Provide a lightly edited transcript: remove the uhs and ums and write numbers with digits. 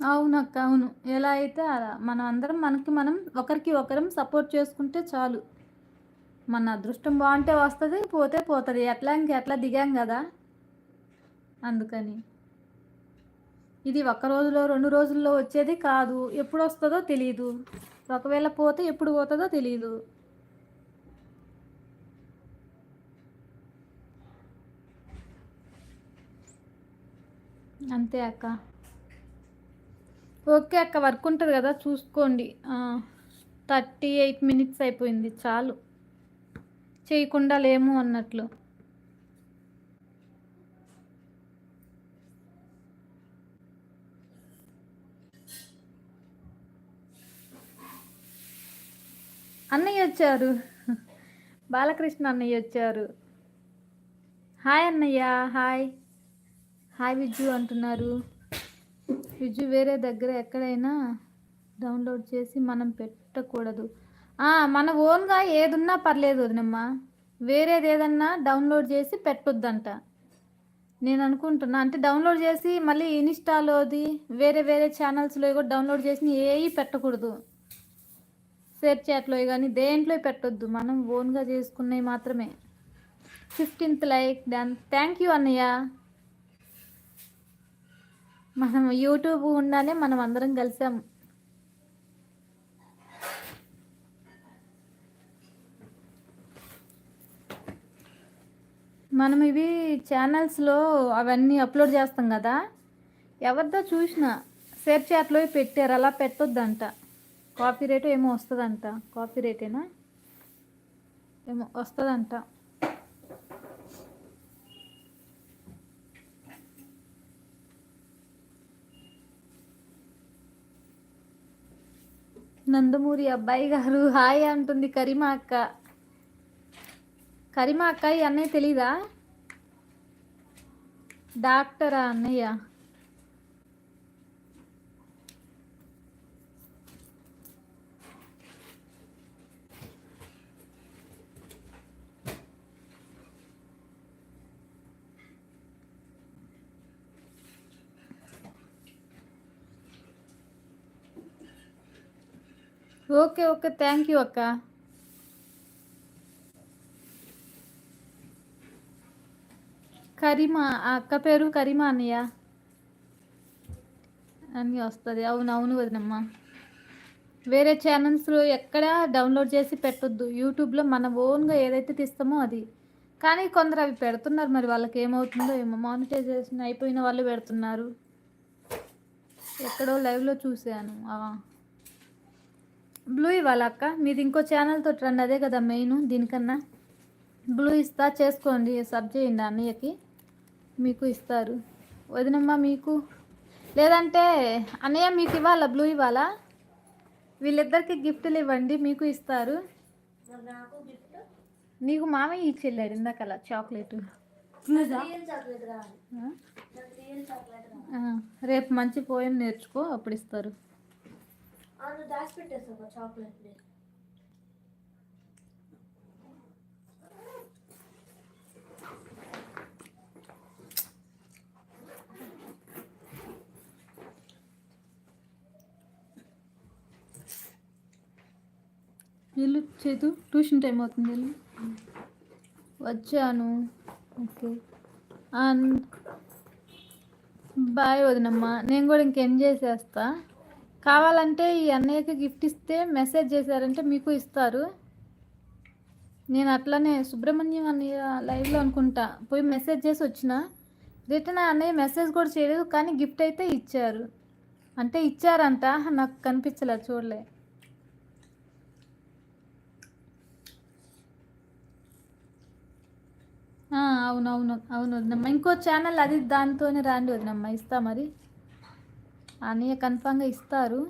అవునక్క. అవును. ఎలా అయితే అలా. మనం అందరం మనకి మనం ఒకరికి ఒకరం సపోర్ట్ చేసుకుంటే చాలు. మన అదృష్టం బావుంటే వస్తది. పోతే పోతది. ఎట్లా దిగాం గదా! అందుకని. ఇది ఒక్క రోజులో, 2 రోజుల్లో వచ్చేది కాదు. ఎప్పుడొస్తదో తెలీదు. ఒకవేళ పోతే ఎప్పుడు పోతదో తెలీదు. అంతే అక్క. ఓకే అక్క. వర్క్ ఉంటది గదా! చూసుకోండి. 38 మినిట్స్ అయిపోయింది. చాలు. చేయకుండా లేము అన్నట్లు. అన్నయ్యొచ్చారు. బాలకృష్ణ అన్నయ్యొచ్చారు. హాయ్ అన్నయ్య. హాయ్. హాయ్ విజ్జు అంటున్నారు. విజ్జు వేరే దగ్గర ఎక్కడైనా డౌన్లోడ్ చేసి మనం పెట్టకూడదు. మన ఓన్‌గా ఏదున్నా పర్లేదు వదినమ్మ. వేరేదేదన్నా డౌన్లోడ్ చేసి పెట్టొద్దంట. నేననుకుంటున్నా. అంటే డౌన్లోడ్ చేసి మళ్ళీ ఇన్‌స్టాలోది వేరే వేరే ఛానల్స్‌లోయి కూడా డౌన్లోడ్ చేసినయి ఏయి పెట్టకూడదు. షేర్ చాట్‌లోయి గానీ దేంట్లోయి పెట్టొద్దు. మనం ఓన్‌గా చేసుకున్నయి మాత్రమే. 15థ్ లైక్ డన్. థ్యాంక్ యూ అన్నయ్య. మనం యూట్యూబ్ ఉండానే మనం అందరం కలిసాం. మనం ఇవి ఛానల్స్‌లో అవన్నీ అప్లోడ్ చేస్తాం కదా! ఎవరిదో చూసిన షేర్ చాట్‌లో పెట్టారు. అలా పెట్టొద్దంట. కాపీరైట్ ఏమో వస్తదంట. కాపీరైటేనా? ఏమో వస్తదంట. నందమూరి అబ్బాయి గారు హాయ్ అంటుంది కరిమా అక్క. కరిమా అక్క ఈ అన్నయ్య తెలీదా? డాక్టరా అన్నయ్య? ఓకే. ఓకే. థ్యాంక్ యూ అక్క. కరిమా ఆ అక్క పేరు కరిమా అన్నయ్య అని వస్తది. అవునవును వదినమ్మ. వేరే ఛానల్స్‌లో ఎక్కడ డౌన్లోడ్ చేసి పెట్టొద్దు. యూట్యూబ్‌లో మన ఓన్‌గా ఏదైతే తీస్తామో అది. కానీ కొందరు అవి పెడుతున్నారు. మరి వాళ్ళకేమవుతుందో ఏమో! మానిటైజేషన్ అయిపోయిన వాళ్ళు పెడుతున్నారు. ఎక్కడో లైవ్‌లో చూసాను. బ్లూ ఇవ్వాలా అక్క? మీది ఇంకో ఛానల్‌తోటి రండి. అదే కదా మెయిను దీనికన్నా. బ్లూ ఇస్తా చేసుకోండి. సబ్ చేయండి అన్నయ్యకి. మీకు ఇస్తారు. వదినమ్మ మీకు లేదంటే అన్నయ్య మీకు ఇవ్వాలా? బ్లూ ఇవ్వాలా? వీళ్ళిద్దరికి గిఫ్ట్లు ఇవ్వండి. మీకు ఇస్తారు. నీకు మామయ్య ఇచ్చెళ్ళాడు ఇందాకలా చాక్లెట్. రేపు మంచి పోయం నేర్చుకో అప్పుడు ఇస్తారు. వెళ్ళు చేతు ట్యూషన్ టైం అవుతుంది వెళ్ళు. వచ్చాను. ఓకే బాయ్ వదినమ్మ. నేను కూడా ఇంకేం చేసేస్తా. కావాలంటే ఈ అన్నయ్యకి గిఫ్ట్ ఇస్తే మెసేజ్ చేశారంటే మీకు ఇస్తారు. నేను అట్లనే సుబ్రహ్మణ్యం అన్నయ్య లైవ్లో అనుకుంటా పోయి మెసేజ్ చేసి వచ్చిన రిటర్న్ అన్నయ్య మెసేజ్ కూడా చేయలేదు. కానీ గిఫ్ట్ అయితే ఇచ్చారు. అంటే ఇచ్చారంట. నాకు కనిపించలే చూడలే. అవునవును. అవును వదినమ్మ. ఇంకో ఛానల్ అది దాంతోనే రాండి వదినమ్మ. ఇస్తా మరి. అన్నయ్య కన్ఫామ్గా ఇస్తారు.